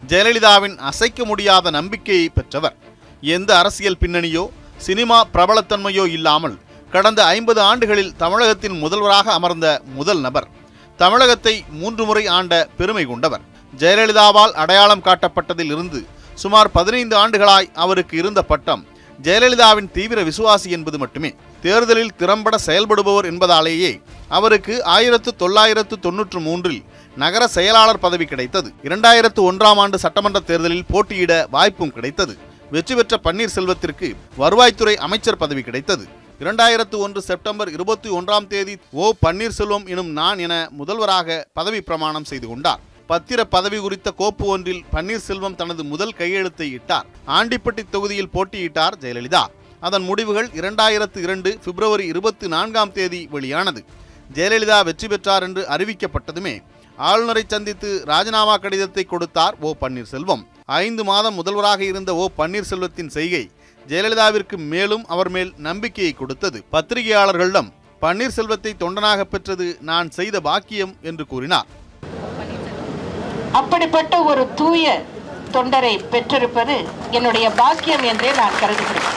ஜெயலலிதாவின் அசைக்க முடியாத நம்பிக்கையை பெற்றவர். எந்த அரசியல் பின்னணியோ சினிமா பிரபலத்தன்மையோ இல்லாமல் கடந்த 50 ஆண்டுகளில் தமிழகத்தின் முதல்வராக அமர்ந்த முதல் நபர். தமிழகத்தை 3 முறை ஆண்ட பெருமை கொண்டவர். ஜெயலலிதாவால் அடையாளம் காட்டப்பட்டதில் இருந்து சுமார் 15 ஆண்டுகளாய் அவருக்கு இருந்த பட்டம் ஜெயலலிதாவின் தீவிர விசுவாசி என்பது மட்டுமே. தேர்தலில் திறம்பட செயல்படுபவர் என்பதாலேயே அவருக்கு 1993 நகர செயலாளர் பதவி கிடைத்தது. 2001ஆம் ஆண்டு சட்டமன்ற தேர்தலில் போட்டியிட வாய்ப்பும் கிடைத்தது. வெற்றி பெற்ற பன்னீர்செல்வத்திற்கு வருவாய்த்துறை அமைச்சர் பதவி கிடைத்தது. 2001 செப்டம்பர் 21ஆம் தேதி ஓ பன்னீர்செல்வம் எனும் நான் என முதல்வராக பதவி பிரமாணம் செய்து கொண்டார். பத்திர பதவி குறித்த கோப்பு ஒன்றில் பன்னீர்செல்வம் தனது முதல் கையெழுத்தை இட்டார். ஆண்டிப்பட்டி தொகுதியில் போட்டியிட்டார் ஜெயலலிதா. அதன் முடிவுகள் 2002 பிப்ரவரி 24ஆம் தேதி வெளியானது. ஜெயலலிதா வெற்றி பெற்றார் என்று அறிவிக்கப்பட்டதுமே ஆளுநரை சந்தித்து ராஜினாமா கடிதத்தை கொடுத்தார் ஓ பன்னீர்செல்வம். 5 மாதம் முதல்வராக இருந்த ஓ பன்னீர்செல்வத்தின் செய்கை ஜெயலலிதாவிற்கு மேலும் அவர் மேல் நம்பிக்கையை கொடுத்தது. பத்திரிகையாளர்களிடம் பன்னீர்செல்வத்தை தொண்டனாக பெற்றது நான் செய்த பாக்கியம் என்று கூறினார். அப்படிப்பட்ட ஒரு தூய தொண்டரை பெற்றிருப்பது என்னுடைய பாக்கியம் என்றே நான் கருதுகிறேன்.